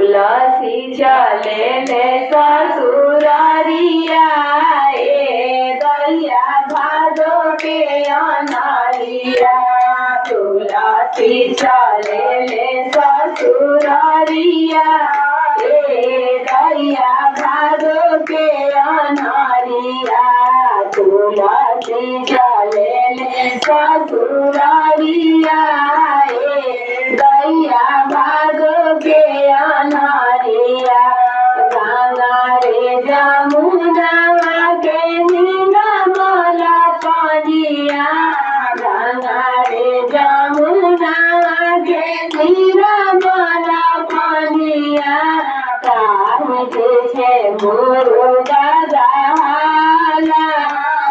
तुलसी चले ले ससुरारिया दैया भादो के अनारिया। तुलसी चले ले ससुरारिया दैया भादो के अनारिया। तुलसी चले ले ससुरारिया दैया भादो के अनारिया। गंगा रे जमुना के निर्मल पानिया। गंगा रे जमुना के निर्मल पानिया। काहे से मुर्गा जाला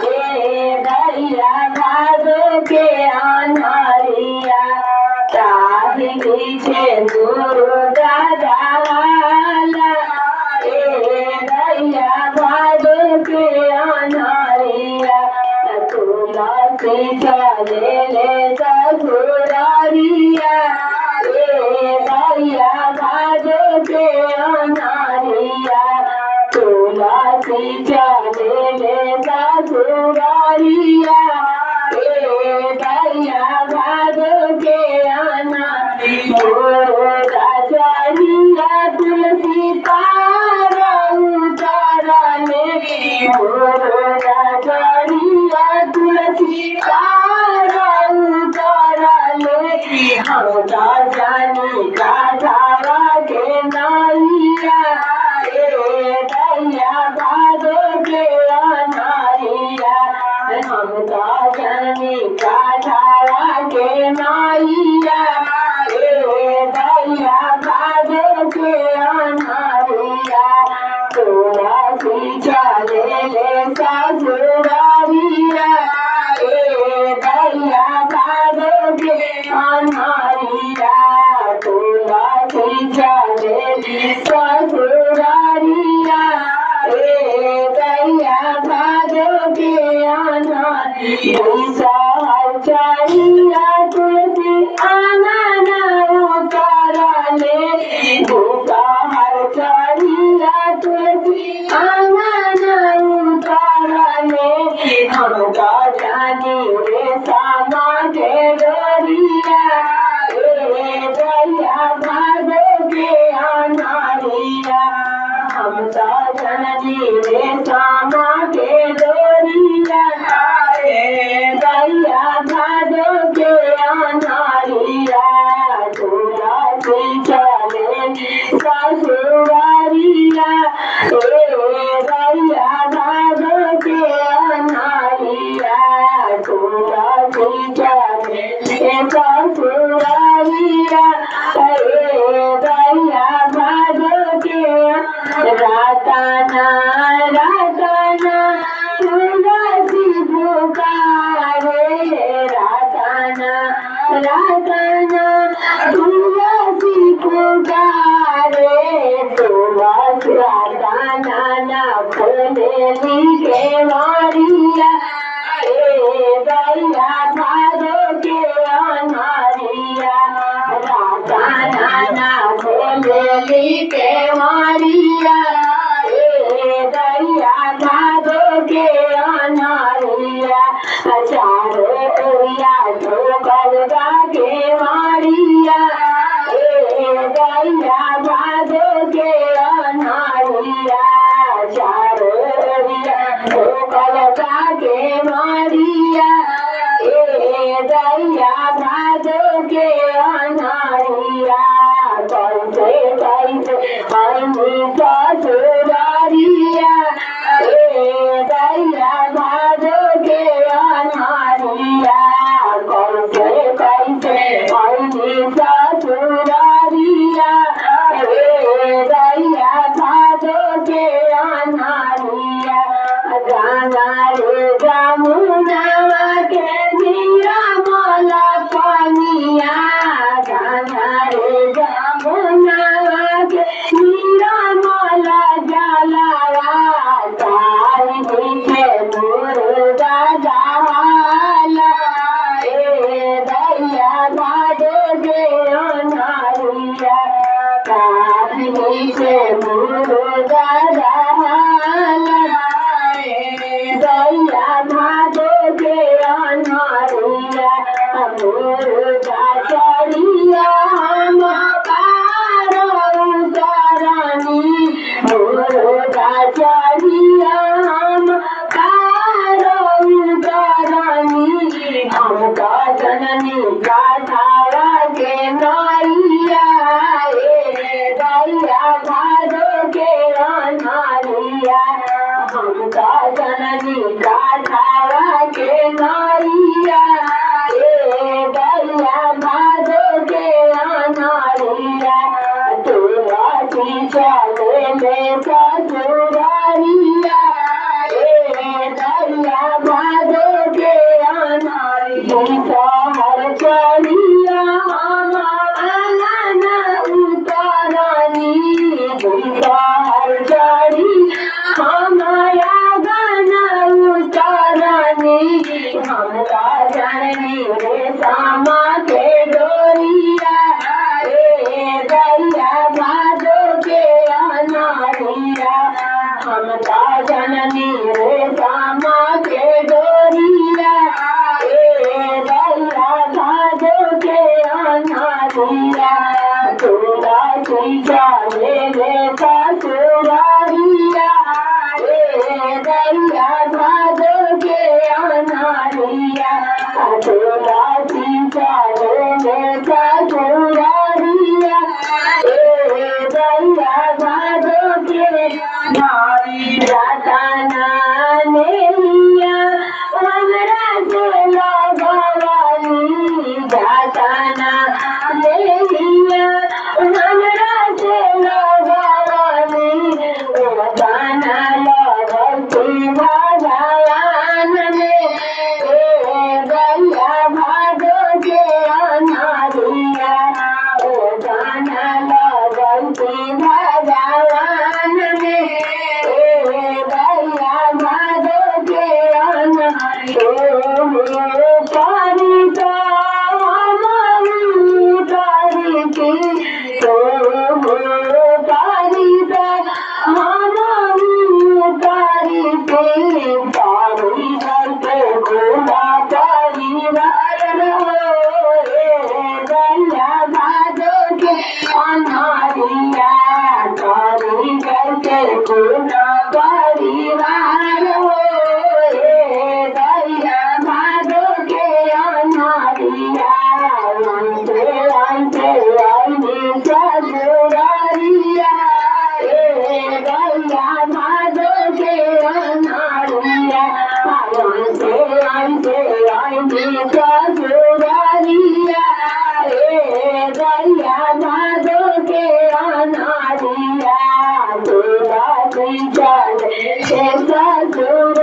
दैया भादो के अनारिया। काहे से मुर्गा जाला दैया भादो के अनारिया। तुलसी चले ले ससुरारिया दैया भादो के अनारिया। तुलसी चले ले ससुरारिया दैया भादो के अनारिया। चलिया तुलसी पार उतरले चलिया तुलसी पार उतरले। हम जानी काठावा के नैया दैया भादो के अनारिया। हम जानी काठावा के नैया दैया भादो के अनारिया। तुलसी चले ले ससुरारिया दैया भादो के अनारिया। तुलसी चले ले ससुरारिया दैया भादो के अनारिया। चलिया तुलसी आंगन उतरले चलिया तुलसी आंगन उतरले। हम जानी रे सामा के डोरिया दैया भादो के अनारिया। हम जानी रे सामा के डोरिया दैया भादो के अनारिया। तुलसी चले ससुरारिया दैया भादो के अनारिया। तुलसी चले ससुरारिया दैया भादो के। रातना रातना तुलसी पुकारे रातना रातना तुलसी पुकारे। तुलसी रातना ना खोलेली के मारिया दैया भादो के अनारिया। रातना ना खोलेली के मारिया दैया भादो के अनारिया। चारो ओरिया ठोकर के मारिया दैया भादो के अनारिया। चारो ओरिया ठोकर के मारिया दैया भादो के अनारिया। कैसे कैसे पानी ससुरारिया दैया भादो के अनारिया। कैसे कैसे पानी ससुरारिया दैया भादो के अनारिया। गंगा रे जमुना के निर्मल पानिया। गंगा रे जमुना के निर्मल से मुर्गा दैया भादो के अनहरिया मुर्गा चढ़िया हम पार उतरनी मुर्गा चढ़िया हम पार उतरनी हम का जननी गाठावा के नैया दैया भादो के अनहरिया हम का जननी गाठावा के नैया दैया भादो के अनहरिया तुलसी चले में ससुरारिया दैया भादो के अनहरिया हर चलिया हर चढ़ी हमारा गाना उतारनी हमरा जननी रे सामा के डोरिया दैया भादो के अनहरिया हमरा जननी रे सामा के डोरिया दैया भादो के अनहरिया तुलसी चले में ससुरारिया दैया भादो के अनहरिया तुलसी चले में ससुरारिया दैया भादो के रतना नेहिया हमरा से लगवानी रतना नेहिया हमरा से लगवानी रतना लगती भगवान में दैया भादो के अनहरिया रतना लगती भगवान में दैया भादो के परिवार हो दैया भादो के अनहरिया अंते आईनी ससुरारिया दैया भादो के अनहरिया अंते आईनी ससुरारिया दैया भादो के अनहरिया तुलसी चले ससुर